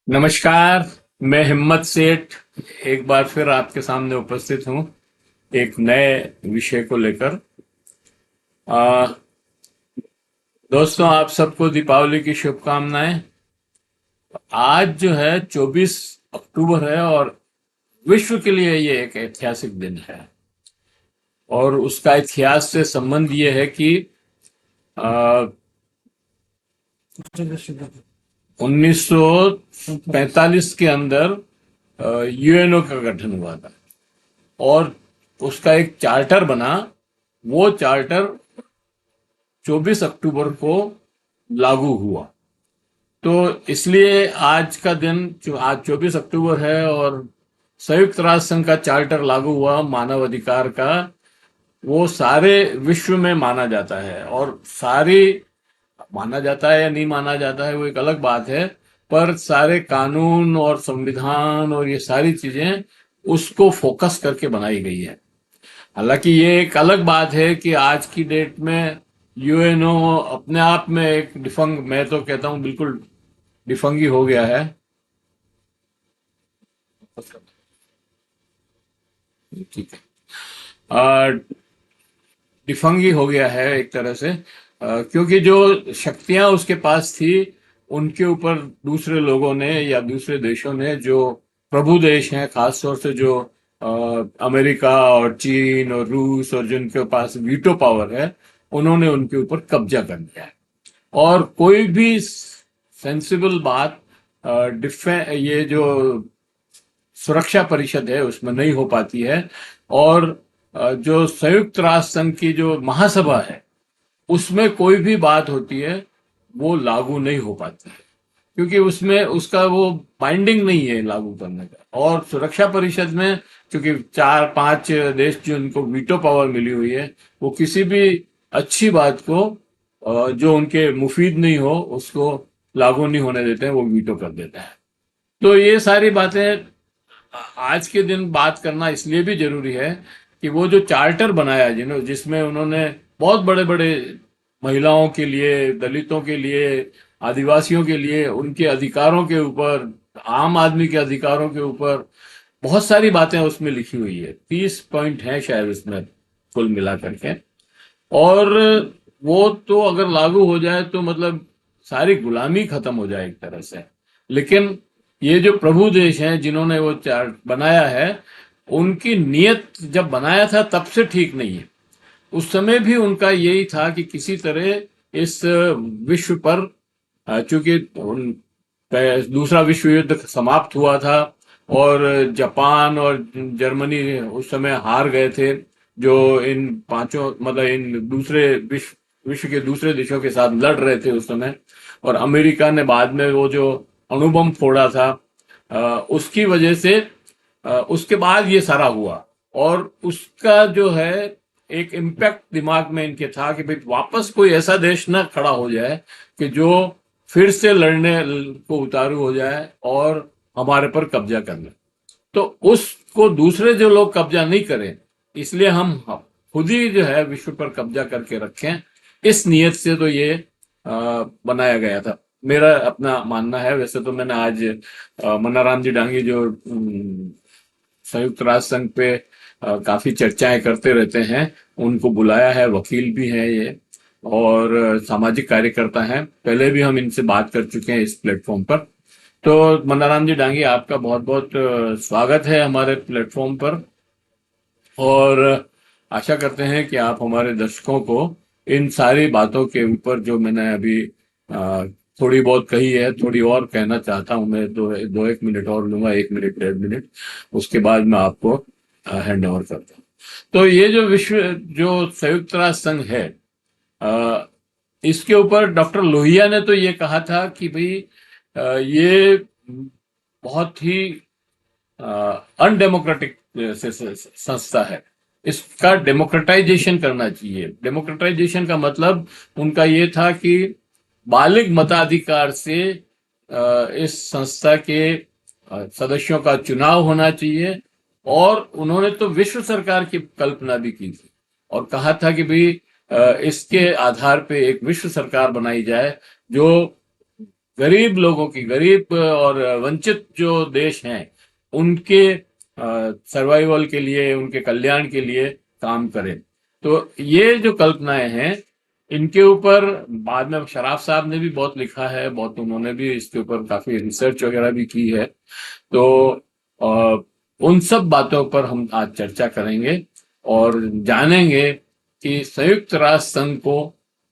नमस्कार। मैं हिम्मत सेठ एक बार फिर आपके सामने उपस्थित हूँ एक नए विषय को लेकर। आ, दोस्तों, आप सबको दीपावली की शुभकामनाएं। आज जो है 24 अक्टूबर है और विश्व के लिए ये एक ऐतिहासिक दिन है। और उसका इतिहास से संबंध ये है कि आ, 1945 के अंदर यूएनओ का गठन हुआ था और उसका एक चार्टर बना। वो चार्टर 24 अक्टूबर को लागू हुआ। तो इसलिए आज का दिन जो आज 24 अक्टूबर है और संयुक्त राष्ट्र संघ का चार्टर लागू हुआ मानव अधिकार का, वो सारे विश्व में माना जाता है। और सारी माना जाता है या नहीं माना जाता है वो एक अलग बात है, पर सारे कानून और संविधान और ये सारी चीजें उसको फोकस करके बनाई गई है। हालांकि ये एक अलग बात है कि आज की डेट में यूएनओ अपने आप में एक डिफंग, मैं तो कहता हूं बिल्कुल डिफंगी हो गया है। ठीक है। डिफंगी हो गया है एक तरह से, क्योंकि जो शक्तियां उसके पास थी उनके ऊपर दूसरे लोगों ने या दूसरे देशों ने, जो प्रभु देश हैं, खासतौर से जो अमेरिका और चीन और रूस और जिनके पास वीटो पावर है, उन्होंने उनके ऊपर कब्जा कर लिया है। और कोई भी सेंसिबल बात डिफे ये जो सुरक्षा परिषद है उसमें नहीं हो पाती है। और जो संयुक्त राष्ट्र संघ की जो महासभा है उसमें कोई भी बात होती है वो लागू नहीं हो पाती है, क्योंकि उसमें उसका वो बाइंडिंग नहीं है लागू करने का। और सुरक्षा परिषद में क्योंकि चार पांच देश जो उनको वीटो पावर मिली हुई है, वो किसी भी अच्छी बात को जो उनके मुफीद नहीं हो उसको लागू नहीं होने देते हैं, वो वीटो कर देते हैं। तो ये सारी बातें आज के दिन बात करना इसलिए भी जरूरी है कि वो जो चार्टर बनाया जिसमें उन्होंने बहुत बड़े बड़े महिलाओं के लिए, दलितों के लिए, आदिवासियों के लिए, उनके अधिकारों के ऊपर, आम आदमी के अधिकारों के ऊपर बहुत सारी बातें उसमें लिखी हुई है। 30 पॉइंट हैं शायद उसमें कुल मिला करके। और वो तो अगर लागू हो जाए तो मतलब सारी गुलामी खत्म हो जाए एक तरह से। लेकिन ये जो प्रभु देश हैं जिन्होंने वो चार्ट बनाया है, उनकी नीयत जब बनाया था तब से ठीक नहीं है। उस समय भी उनका यही था कि किसी तरह इस विश्व पर, चूंकि दूसरा विश्व युद्ध समाप्त हुआ था और जापान और जर्मनी उस समय हार गए थे, जो इन पांचों मतलब इन दूसरे विश्व के दूसरे देशों के साथ लड़ रहे थे उस समय। और अमेरिका ने बाद में वो जो अणुबम फोड़ा था, उसकी वजह से उसके बाद ये सारा हुआ। और उसका जो है एक इम्पैक्ट दिमाग में इनके था कि भाई वापस कोई ऐसा देश ना खड़ा हो जाए कि जो फिर से लड़ने को उतारू हो जाए और हमारे पर कब्जा कर ले। तो उसको दूसरे जो लोग कब्जा नहीं करें, इसलिए हम खुद ही जो है विश्व पर कब्जा करके रखें, इस नियत से तो ये बनाया गया था। मेरा अपना मानना है। वैसे तो मैंने आज मन्नाराम जी डांगी जो संयुक्त राष्ट्र संघ पे काफी चर्चाएं करते रहते हैं, उनको बुलाया है। वकील भी हैं ये और सामाजिक कार्यकर्ता हैं। पहले भी हम इनसे बात कर चुके हैं इस प्लेटफॉर्म पर। तो मन्नाराम जी डांगी, आपका बहुत बहुत स्वागत है हमारे प्लेटफॉर्म पर। और आशा करते हैं कि आप हमारे दर्शकों को इन सारी बातों के ऊपर, जो मैंने अभी थोड़ी बहुत कही है, थोड़ी और कहना चाहता हूं मैं। दो एक मिनट और लूंगा, 1 मिनट 1.5 मिनट, उसके बाद मैं आपको हैंड ओवर करता हूँ। तो ये जो विश्व जो संयुक्त राष्ट्र संघ है, अ, इसके ऊपर डॉक्टर लोहिया ने तो ये कहा था कि भाई ये बहुत ही अनडेमोक्रेटिक संस्था है, इसका डेमोक्रेटाइजेशन करना चाहिए। डेमोक्रेटाइजेशन का मतलब उनका ये था कि बालिग मताधिकार से इस संस्था के सदस्यों का चुनाव होना चाहिए। और उन्होंने तो विश्व सरकार की कल्पना भी की थी और कहा था कि भाई इसके आधार पे एक विश्व सरकार बनाई जाए जो गरीब लोगों की, गरीब और वंचित जो देश हैं उनके सर्वाइवल के लिए, उनके कल्याण के लिए काम करें। तो ये जो कल्पनाएं हैं, इनके ऊपर बाद में शराफ साहब ने भी बहुत लिखा है, बहुत उन्होंने भी इसके ऊपर काफी रिसर्च वगैरह भी की है। तो अ, उन सब बातों पर हम आज चर्चा करेंगे और जानेंगे कि संयुक्त राष्ट्र संघ को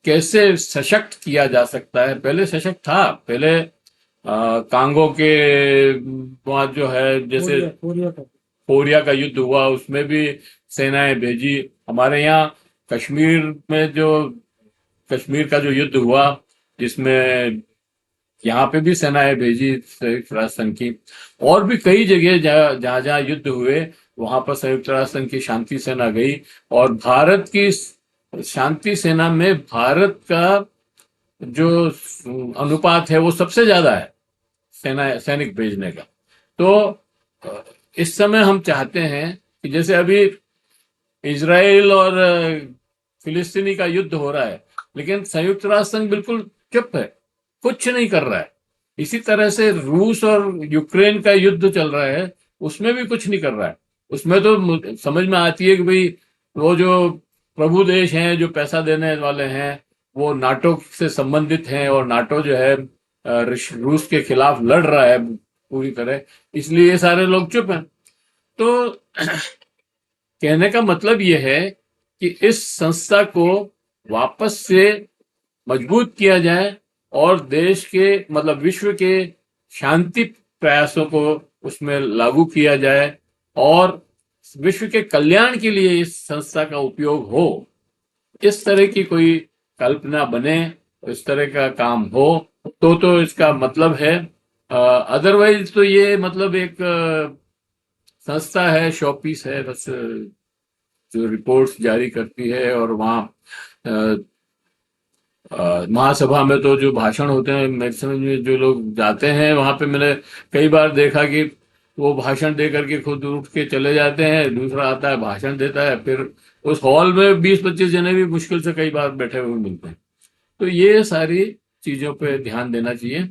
कैसे सशक्त किया जा सकता है। पहले सशक्त था, पहले कांगो के बाद जो है, जैसे कोरिया का युद्ध हुआ, उसमें भी सेनाएं भेजी। हमारे यहाँ कश्मीर में जो कश्मीर का जो युद्ध हुआ, जिसमें यहाँ पे भी सेनाएं भेजी संयुक्त राष्ट्र संघ की। और भी कई जगह जहाँ जहाँ युद्ध हुए, वहां पर संयुक्त राष्ट्र संघ की शांति सेना गई। और भारत की शांति सेना में भारत का जो अनुपात है वो सबसे ज्यादा है सैनिक भेजने का। तो इस समय हम चाहते हैं कि जैसे अभी इजराइल और फिलिस्तीनी का युद्ध हो रहा है, लेकिन संयुक्त राष्ट्र संघ बिल्कुल चुप है, कुछ नहीं कर रहा है। इसी तरह से रूस और यूक्रेन का युद्ध चल रहा है, उसमें भी कुछ नहीं कर रहा है। उसमें तो समझ में आती है कि भाई वो जो प्रभु देश हैं, जो पैसा देने वाले हैं, वो नाटो से संबंधित हैं और नाटो जो है रूस के खिलाफ लड़ रहा है पूरी तरह, इसलिए ये सारे लोग चुप हैं। तो कहने का मतलब ये है कि इस संस्था को वापस से मजबूत किया जाए और देश के, मतलब विश्व के शांति प्रयासों को उसमें लागू किया जाए और विश्व के कल्याण के लिए इस संस्था का उपयोग हो। इस तरह की कोई कल्पना बने, इस तरह का काम हो, तो इसका मतलब है। अदरवाइज तो ये मतलब एक संस्था है, शॉपीस है बस, जो रिपोर्ट्स जारी करती है। और वहाँ महासभा में तो जो भाषण होते हैं, मैक्सिमम में जो लोग जाते हैं वहां पे, मैंने कई बार देखा कि वो भाषण दे करके खुद उठ के चले जाते हैं, दूसरा आता है भाषण देता है, फिर उस हॉल में 20-25 जने भी मुश्किल से कई बार बैठे हुए मिलते हैं। तो ये सारी चीजों पे ध्यान देना चाहिए।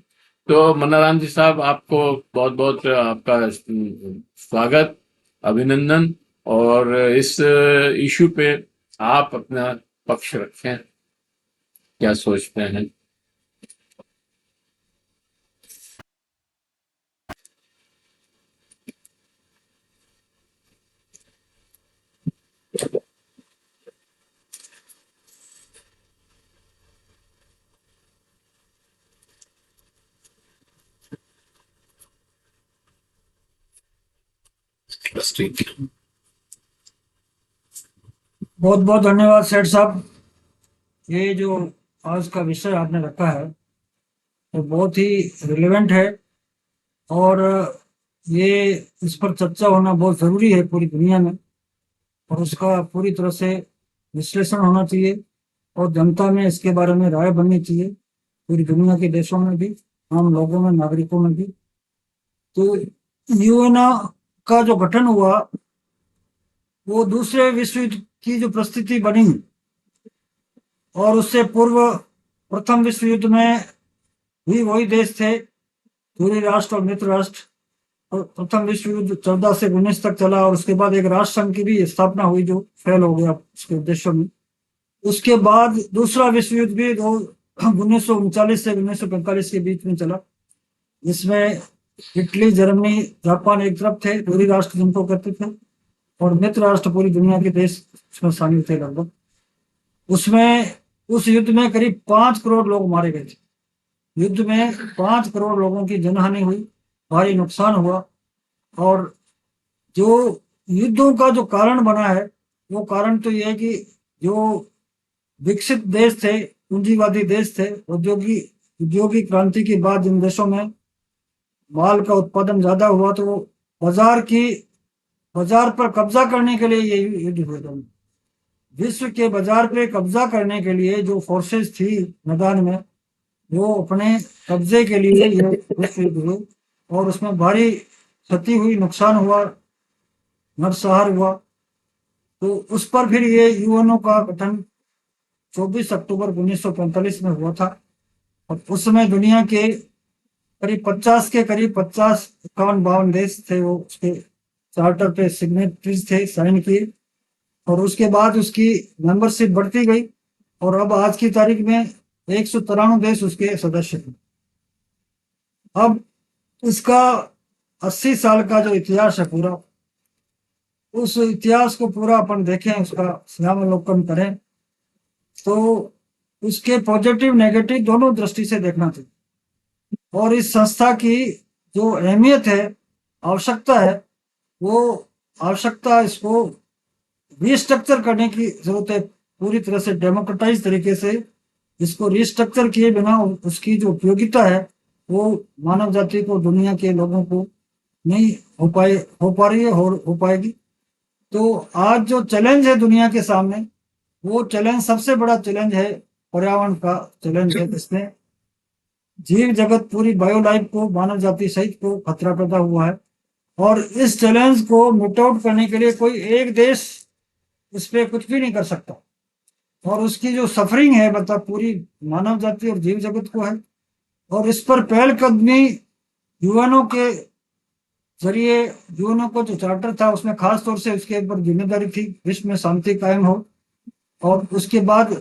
तो मन्नाराम जी साहब, आपको बहुत बहुत आपका स्वागत, अभिनंदन। और इस इशू पे आप अपना पक्ष रखें, क्या सोचते हैं? बस ठीक है। बहुत बहुत धन्यवाद सेठ साहब। ये जो आज का विषय आपने रखा है वो बहुत ही रिलेवेंट है और ये इस पर चर्चा होना बहुत ज़रूरी है पूरी दुनिया में, और उसका पूरी तरह से विश्लेषण होना चाहिए और जनता में इसके बारे में राय बननी चाहिए, पूरी दुनिया के देशों में भी, आम लोगों में, नागरिकों में भी। तो यूएन का जो गठन हुआ वो दूसरे विश्व युद्ध की जो परिस्थिति बनी और उससे पूर्व प्रथम विश्व युद्ध में भी वही देश थे, पूरे राष्ट्र और मित्र राष्ट्र। और प्रथम विश्व युद्ध 14 से 19 तक चला और उसके बाद एक राष्ट्र संघ की भी स्थापना हुई जो फेल हो गया उसके उद्देश्यों में। उसके बाद दूसरा विश्व युद्ध भी 1939 से 1945 के बीच में चला, जिसमें इटली, जर्मनी, जापान एक तरफ थे, पूरी राष्ट्र जिनको करते थे, और मित्र राष्ट्र पूरी दुनिया के देश उसमें शामिल थे लगभग। उसमें उस युद्ध में करीब 5 करोड़ लोग मारे गए थे। युद्ध में 5 करोड़ लोगों की जनहानि हुई, भारी नुकसान हुआ। और जो युद्धों का जो कारण बना है वो कारण तो यह है कि जो विकसित देश थे, पूंजीवादी देश थे, औद्योगिक क्रांति के बाद जिन देशों में माल का उत्पादन ज्यादा हुआ तो वो बाजार पर कब्जा करने के लिए ये युद्ध हुए थे। विश्व के बाजार पे कब्जा करने के लिए जो फोर्सेस थी मैदान में, वो अपने कब्जे के लिए ये विश्व युद्ध हुए और उसमें भारी क्षति हुई, नुकसान हुआ, नरसंहार हुआ। तो उस पर फिर ये यूएनओ का गठन 24 अक्टूबर 1945 में हुआ था। और उस समय दुनिया के करीब 50 के करीब 50 51 देश थे वो उसके चार्टर पे सिग्नेटरीज थे, साइन किए। और उसके बाद उसकी मेंबरशिप बढ़ती गई और अब आज की तारीख में 193 देश उसके सदस्य हैं। अब इसका 80 साल का जो इतिहास है पूरा, उस इतिहास को पूरा अपन देखें, उसका समावलोकन करें, तो उसके पॉजिटिव नेगेटिव दोनों दृष्टि से देखना चाहिए। और इस संस्था की जो अहमियत है, आवश्यकता है, वो आवश्यकता इसको रिस्ट्रक्चर करने की जरूरत है, पूरी तरह से डेमोक्रेटाइज तरीके से इसको रिस्ट्रक्चर किए बिना उसकी जो उपयोगिता है वो मानव जाति को, दुनिया के लोगों को नहीं हो पा रही है और हो पाएगी। तो आज जो चैलेंज है दुनिया के सामने, वो चैलेंज सबसे बड़ा चैलेंज है, पर्यावरण का चैलेंज है। जिसमें जीव जगत, पूरी बायो लाइफ को, मानव जाति सहित को खतरा पैदा हुआ है। और इस चैलेंज को मिट आउट करने के लिए कोई एक देश इस पे कुछ भी नहीं कर सकता। और उसकी जो सफरिंग है, मतलब पूरी मानव जाति और जीव जगत को है। और इस पर पहलकदमी यूएनओ के जरिए, यूएनओ को जो चार्टर था उसमें खास तौर से उसके ऊपर जिम्मेदारी थी विश्व में शांति कायम हो। और उसके बाद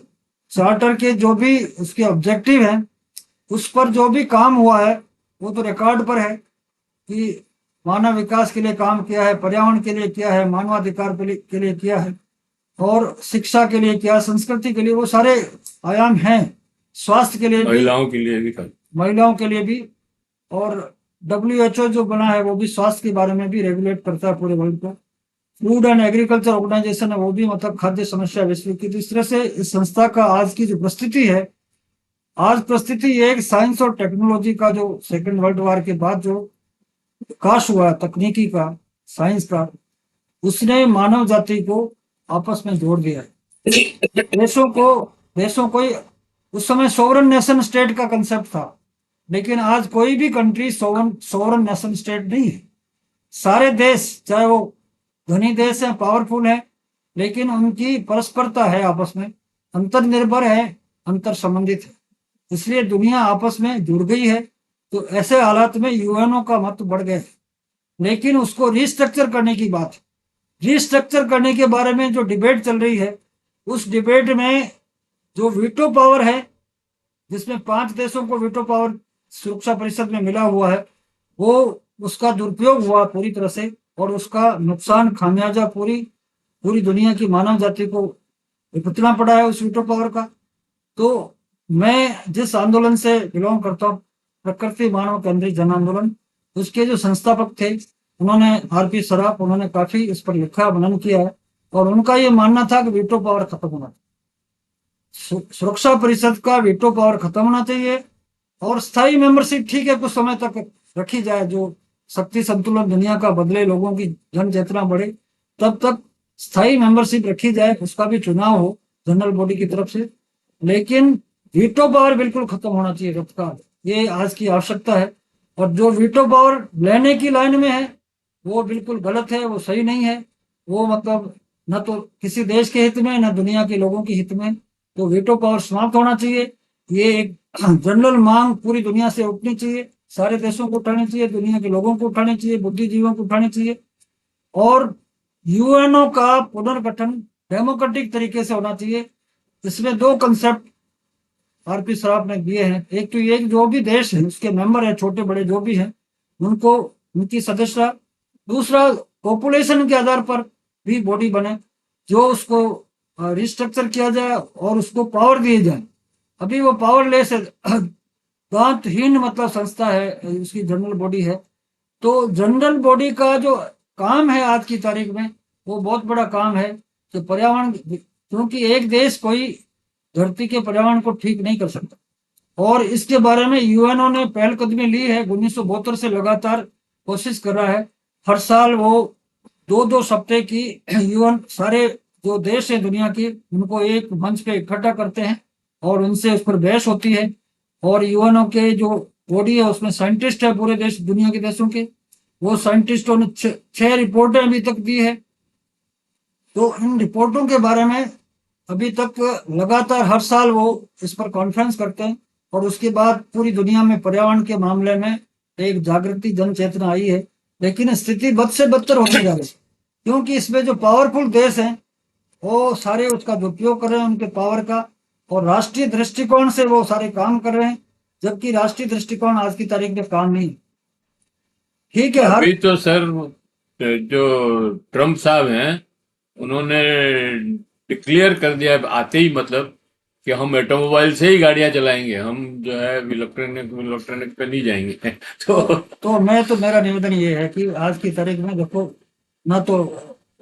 चार्टर के जो भी उसके ऑब्जेक्टिव हैं, उस पर जो भी काम हुआ है वो तो रिकॉर्ड पर है कि मानव विकास के लिए काम किया है, पर्यावरण के लिए किया है, मानवाधिकार के लिए किया है, और शिक्षा के लिए किया, संस्कृति के लिए, वो सारे आयाम हैं। स्वास्थ्य के लिए भी, महिलाओं के लिए भी, महिलाओं के लिए भी। और WHO जो बना है वो भी स्वास्थ्य के बारे में भी रेगुलेट करता है पूरे वर्ल्ड को। फूड एंड एग्रीकल्चर ऑर्गेनाइजेशन है, वो भी मतलब खाद्य समस्या विश्व की। तो इस तरह से इस संस्था का आज की जो परिस्थिति है, आज परिस्थिति ये एक साइंस और टेक्नोलॉजी का जो सेकेंड वर्ल्ड वॉर के बाद जो विकास हुआ तकनीकी का, साइंस का, उसने मानव जाति को आपस में जोड़ दिया है। देशों को उस समय सोवरन नेशन स्टेट का कंसेप्ट था, लेकिन आज कोई भी कंट्री सोवरन नेशन स्टेट नहीं है। सारे देश, चाहे वो धनी देश है, पावरफुल है, लेकिन उनकी परस्परता है, आपस में अंतर्निर्भर है, अंतर संबंधित है। इसलिए दुनिया आपस में जुड़ गई है। तो ऐसे हालात में यूएनओ का महत्व बढ़ गया है। लेकिन उसको रिस्ट्रक्चर करने की बात, रिस्ट्रक्चर करने के बारे में जो डिबेट चल रही है, उस डिबेट में जो वीटो पावर है, जिसमें 5 देशों को वीटो पावर सुरक्षा परिषद में मिला हुआ है, वो उसका दुरुपयोग हुआ पूरी तरह से। और उसका नुकसान, खामियाजा पूरी दुनिया की मानव जाति को भुगतना पड़ा है उस वीटो पावर का। तो मैं जिस आंदोलन से बिलोंग करता हूँ, प्रकृति मानव केंद्रित जन आंदोलन, उसके जो संस्थापक थे उन्होंने, आरपी सराफ, उन्होंने काफी इस पर लिखा, मनन किया है। और उनका ये मानना था कि वीटो पावर खत्म होना, सुरक्षा परिषद का वीटो पावर खत्म होना चाहिए। और स्थायी मेंबरशिप ठीक है, कुछ समय तक रखी जाए, जो शक्ति संतुलन दुनिया का बदले, लोगों की जन चेतना बढ़े, तब तक स्थायी मेंबरशिप रखी जाए, उसका भी चुनाव हो जनरल बॉडी की तरफ से। लेकिन वीटो पावर बिल्कुल खत्म होना चाहिए तत्काल, ये आज की आवश्यकता है। और जो वीटो पावर लेने की लाइन में है वो बिल्कुल गलत है, वो सही नहीं है। वो मतलब न तो किसी देश के हित में, न दुनिया के लोगों के हित में। तो वीटो पावर समाप्त होना चाहिए। ये एक जनरल मांग पूरी दुनिया से उठनी चाहिए, सारे देशों को उठानी चाहिए, दुनिया के लोगों को उठानी चाहिए, बुद्धिजीवियों को उठानी चाहिए। और यूएनओ का पुनर्गठन डेमोक्रेटिक तरीके से होना चाहिए। इसमें 2 कंसेप्ट आरपी सराफ ने दिए हैं। एक तो ये, जो भी देश है उसके मेंबर है, छोटे बड़े जो भी हैं, उनको उनकी सदस्यता। दूसरा, पॉपुलेशन के आधार पर भी बॉडी बने, जो उसको रिस्ट्रक्चर किया जाए और उसको पावर दिए जाए। अभी वो पावरलेस है, दांतहीन मतलब संस्था है, उसकी जनरल बॉडी है। तो जनरल बॉडी का जो काम है आज की तारीख में, वो बहुत बड़ा काम है कि पर्यावरण, क्योंकि एक देश कोई धरती के पर्यावरण को ठीक नहीं कर सकता। और इसके बारे में यूएनओ ने पहलकदमी ली है, 1972 से लगातार कोशिश कर रहा है। हर साल वो 2-2 सप्ताह की यूएन, सारे जो देश है दुनिया के, उनको एक मंच पे इकट्ठा करते हैं और उनसे उस पर बहस होती है। और यूएनओ के जो बॉडी है उसमें साइंटिस्ट है पूरे देश, दुनिया के देशों के। वो साइंटिस्टों ने 6 रिपोर्टें अभी तक दी है। तो इन रिपोर्टों के बारे में अभी तक लगातार हर साल वो इस पर कॉन्फ्रेंस करते हैं। और उसके बाद पूरी दुनिया में पर्यावरण के मामले में एक जागृति जन चेतना आई है, लेकिन स्थिति बद से बदतर होती जा रही है, क्योंकि इसमें जो पावरफुल देश हैं वो सारे उसका दुरुपयोग कर रहे हैं उनके पावर का, और राष्ट्रीय दृष्टिकोण से वो सारे काम कर रहे हैं, जबकि राष्ट्रीय दृष्टिकोण आज की तारीख में काम नहीं है। ठीक है, हर अभी तो सर जो ट्रम्प साहब हैं उन्होंने डिक्लेयर कर दिया आते ही, मतलब कि हम ऑटोमोबाइल से ही गाड़ियां चलाएंगे, हम जो है इलेक्ट्रॉनिक इलेक्ट्रॉनिक पे नहीं जाएंगे। तो मेरा निवेदन ये है कि आज की तारीख में देखो, ना तो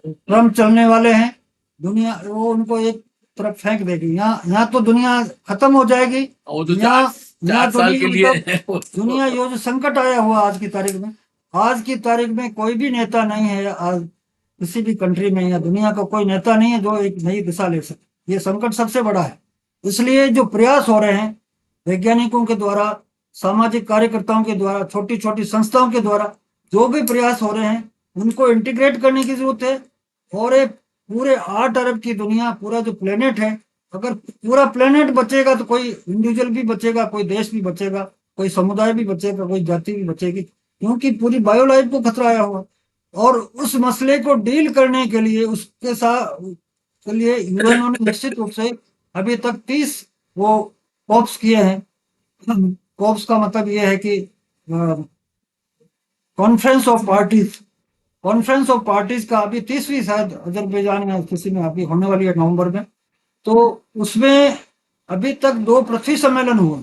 ट्रम्प चलने वाले हैं, दुनिया वो उनको एक तरफ फेंक देगी, यहाँ तो दुनिया खत्म हो जाएगी, वो तो यहाँ चार साल के लिए है वो तो। दुनिया युद्ध संकट आया हुआ आज की तारीख में। आज की तारीख में कोई भी नेता नहीं है, आज किसी भी कंट्री में या दुनिया का कोई नेता नहीं है जो एक नई दिशा ले सके। ये संकट सबसे बड़ा है। इसलिए जो प्रयास हो रहे हैं वैज्ञानिकों के द्वारा, सामाजिक कार्यकर्ताओं के द्वारा, छोटी छोटी संस्थाओं के द्वारा जो भी प्रयास हो रहे हैं उनको इंटीग्रेट करने की जरूरत है। और एक पूरे 8 अरब की दुनिया, पूरा जो प्लेनेट है, अगर पूरा प्लेनेट बचेगा तो कोई इंडिविजुअल भी बचेगा, कोई देश भी बचेगा, कोई समुदाय भी बचेगा, कोई जाति भी बचेगी, क्योंकि पूरी बायो लाइफ को खतरा आया हुआ। और उस मसले को डील करने के लिए, उसके साथ के लिए यूएनओ ने निश्चित रूप से अभी तक 30 वो कॉप्स किए हैं। कॉप्स का मतलब ये है कि conference of parties, conference of parties का अभी 30वीं शायद अजरबैजान में किसी में अभी होने वाली है नवंबर में। तो उसमें अभी तक 2 पृथ्वी सम्मेलन हुए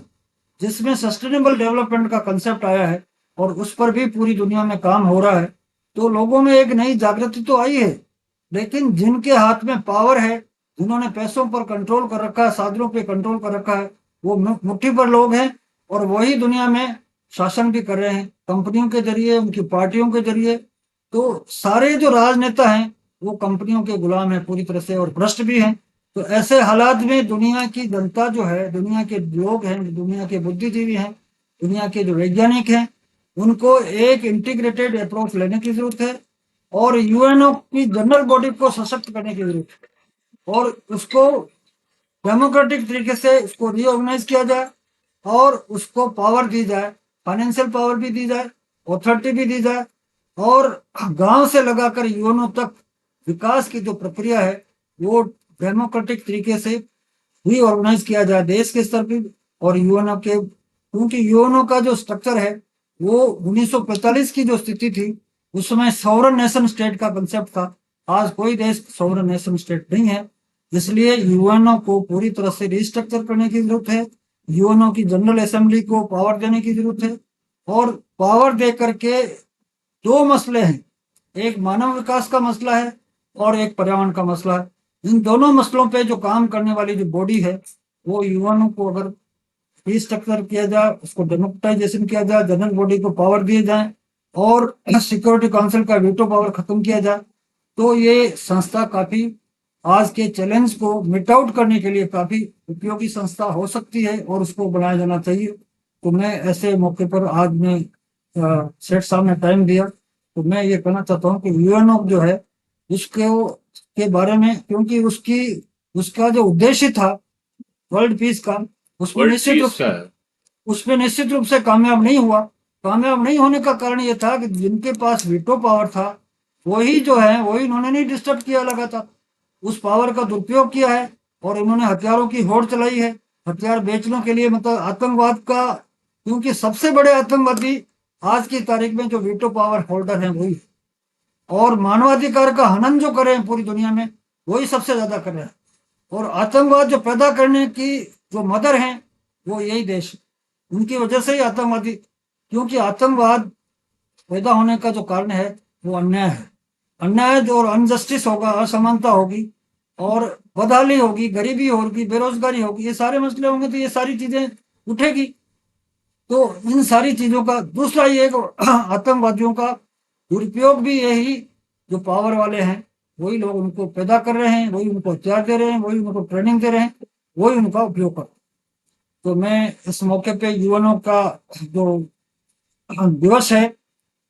जिसमें सस्टेनेबल डेवलपमेंट का कंसेप्ट आया है, और उस पर भी पूरी दुनिया में काम हो रहा है। तो लोगों में एक नई जागृति तो आई है, लेकिन जिनके हाथ में पावर है, जिन्होंने पैसों पर कंट्रोल कर रखा है, साधनों पे कंट्रोल कर रखा है, वो मुट्ठी पर लोग हैं, और वही दुनिया में शासन भी कर रहे हैं कंपनियों के जरिए, उनकी पार्टियों के जरिए। तो सारे जो राजनेता हैं वो कंपनियों के गुलाम हैं पूरी तरह से, और भ्रष्ट भी हैं। तो ऐसे हालात में दुनिया की जनता जो है, दुनिया के लोग हैं, दुनिया के बुद्धिजीवी हैं, दुनिया के जो वैज्ञानिक हैं, उनको एक इंटीग्रेटेड अप्रोच लेने की जरूरत है, और यूएनओ की जनरल बॉडी को सशक्त करने की जरूरत है, और उसको डेमोक्रेटिक तरीके से उसको रीऑर्गेनाइज किया जाए, और उसको पावर दी जाए, फाइनेंशियल पावर भी दी जाए, अथॉरिटी भी दी जाए, और गांव से लगाकर यूएनओ तक विकास की जो प्रक्रिया है वो डेमोक्रेटिक तरीके से रीऑर्गेनाइज किया जाए देश के स्तर पर और यूएनओ के। क्योंकि यूएनओ का जो स्ट्रक्चर है वो 1945 की जो स्थिति थी उसमें सॉवरन नेशन स्टेट का कंसेप्ट था। आज कोई देश सॉवरन नेशन स्टेट नहीं है, इसलिए यूएनओ को पूरी तरह से रिस्ट्रक्चर करने की जरूरत है। यूएनओ की जनरल असेंबली को पावर देने की जरूरत है, और पावर दे करके 2 मसले हैं, एक मानव विकास का मसला है और एक पर्यावरण का मसला है। इन दोनों मसलों पे जो काम करने वाली जो बॉडी है वो यूएनओ को अगर रिस्ट्रक्चर किया जाए, उसको डेमोक्रेटाइजेशन किया जाए, जनरल बॉडी को पावर दिए जाए, और सिक्योरिटी काउंसिल का वीटो पावर खत्म किया जाए, तो ये संस्था काफी आज के चैलेंज को मिट आउट करने के लिए काफी उपयोगी संस्था हो सकती है, और उसको बनाया जाना चाहिए। तो मैं ऐसे मौके पर आज मैं सेठ साहब ने टाइम दिया, तो मैं ये कहना चाहता हूँ कि यूएनओ जो है उसके के बारे में, क्योंकि उसका जो उद्देश्य था वर्ल्ड पीस का, उसमें निश्चित रूप से कामयाब नहीं हुआ। कामयाब नहीं होने का कारण ये था कि जिनके पास वीटो पावर था वही जो है वही इन्होंने नहीं डिस्टर्ब किया लगातार, उस पावर का दुरुपयोग किया है, और इन्होंने हथियारों की होड़ चलाई है हथियार बेचने के लिए, मतलब आतंकवाद का। क्योंकि सबसे बड़े आतंकवादी आज की तारीख में जो वीटो पावर होल्डर हैं वही, और मानवाधिकार का हनन जो कर रहे हैं पूरी दुनिया में वही सबसे ज्यादा कर रहे हैं, और आतंकवाद जो पैदा करने की जो मदर हैं वो यही देश, उनकी वजह से ही आतंकवादी। क्योंकि आतंकवाद पैदा होने का जो कारण है वो अन्याय है, अन्याय जो और अनजस्टिस होगा, असमानता होगी, और बदहाली होगी, गरीबी होगी, बेरोजगारी होगी, ये सारे मसले होंगे तो ये सारी चीजें उठेगी। तो इन सारी चीजों का दूसरा ये आतंकवादियों का दुरुपयोग भी यही जो पावर वाले हैं वही लोग उनको पैदा कर रहे हैं, वही उनको हथियार दे रहे हैं, वही उनको ट्रेनिंग दे रहे हैं, वही उनका उपयोग कर। तो मैं इस मौके पे यूएनओ का जो दिवस है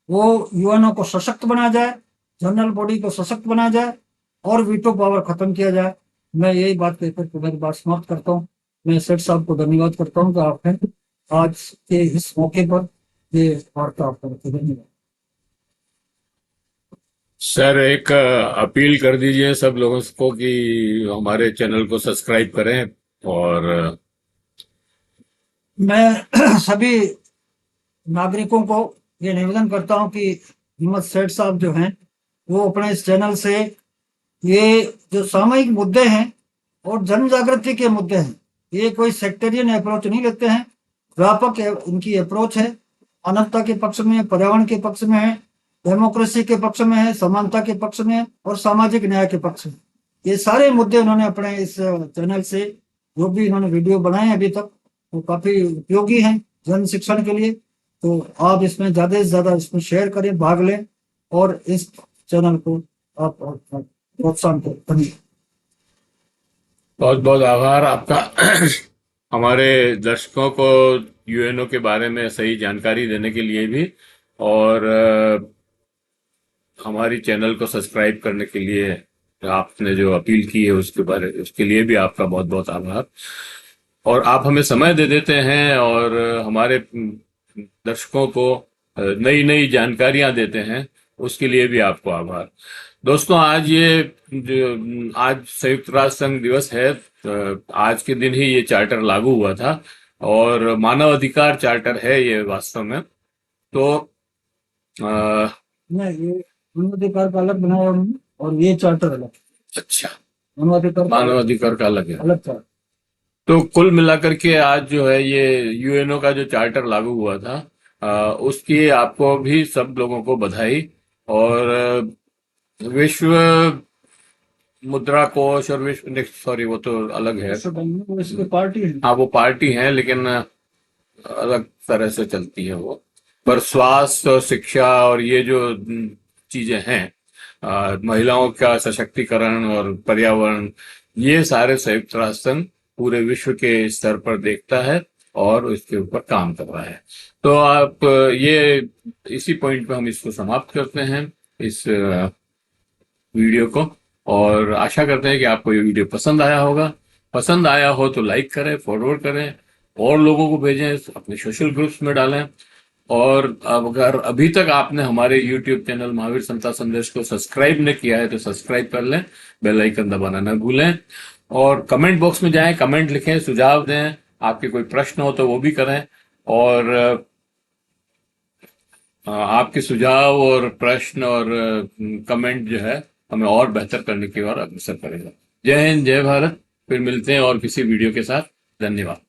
वो यूएनओ को सशक्त बनाया जाए, जनरल बॉडी को सशक्त बनाया जाए, और वीटो पावर खत्म किया जाए। मैं यही बात कहकर मेरी बात समाप्त करता हूँ। मैं सेठ साहब को धन्यवाद करता हूँ कि आपने आज के इस मौके पर ये वार्ता आपको धन्यवाद। सर एक अपील कर दीजिए सब लोगों को कि हमारे चैनल को सब्सक्राइब करें और मैं सभी नागरिकों को ये निवेदन करता हूं कि हिम्मत सेठ साहब जो हैं वो अपने इस चैनल से ये जो सामयिक मुद्दे हैं और जन जागृति के मुद्दे हैं, ये कोई सेक्टेरियन अप्रोच नहीं लेते हैं, व्यापक इनकी अप्रोच है, मानवता के पक्ष में, पर्यावरण के पक्ष में है, डेमोक्रेसी के पक्ष में है, समानता के पक्ष में है और सामाजिक न्याय के पक्ष में। ये सारे मुद्दे उन्होंने अपने इस चैनल से जो भी इन्होंने वीडियो बनाए हैं अभी तक वो काफी उपयोगी हैं जन शिक्षण के लिए। तो आप इसमें ज्यादा से ज्यादा इसमें शेयर करें, भाग लें और इस चैनल को आप प्रोत्साहन करें। धन्यवाद। बहुत बहुत आभार आपका हमारे दर्शकों को यूएनओ के बारे में सही जानकारी देने के लिए भी और हमारी चैनल को सब्सक्राइब करने के लिए आपने जो अपील की है उसके लिए भी आपका बहुत बहुत आभार। और आप हमें समय दे देते हैं और हमारे दर्शकों को नई नई जानकारियां देते हैं, उसके लिए भी आपको आभार। दोस्तों आज संयुक्त राष्ट्र संघ दिवस है। आज के दिन ही ये चार्टर लागू हुआ था और मानव अधिकार चार्टर है ये वास्तव में। तो नहीं, ये मानवाधिकार का अलग बनाया उन्होंने और ये चार्टर अलग। अच्छा, मानवाधिकार का अलग है। अलग चार्टर। तो कुल मिलाकर के आज जो है ये यूएनओ का जो चार्टर लागू हुआ था उसकी आपको भी सब लोगों को बधाई। और विश्व मुद्रा कोष और सॉरी वो तो अलग है, इसकी पार्टी है। हाँ वो पार्टी है लेकिन अलग तरह से चलती है वो। पर स्वास्थ्य और शिक्षा और ये जो चीजें हैं, महिलाओं का सशक्तिकरण और पर्यावरण, ये सारे संयुक्त राष्ट्र संघ पूरे विश्व के स्तर पर देखता है और उसके ऊपर काम कर रहा है। तो आप ये इसी पॉइंट पे हम इसको समाप्त करते हैं इस वीडियो को और आशा करते हैं कि आपको ये वीडियो पसंद आया होगा। पसंद आया हो तो लाइक करें, फॉरवर्ड करें और लोगों को भेजें, अपने सोशल ग्रुप्स में डालें। और अगर अभी तक आपने हमारे YouTube चैनल महावीर समता संदेश को सब्सक्राइब नहीं किया है तो सब्सक्राइब कर लें, बेल आइकन दबाना ना भूलें और कमेंट बॉक्स में जाएं, कमेंट लिखें, सुझाव दें, आपके कोई प्रश्न हो तो वो भी करें। और आपके सुझाव और प्रश्न और कमेंट जो है हमें और बेहतर करने की ओर अग्रसर करेगा। जय हिंद, जय भारत। फिर मिलते हैं और किसी वीडियो के साथ। धन्यवाद।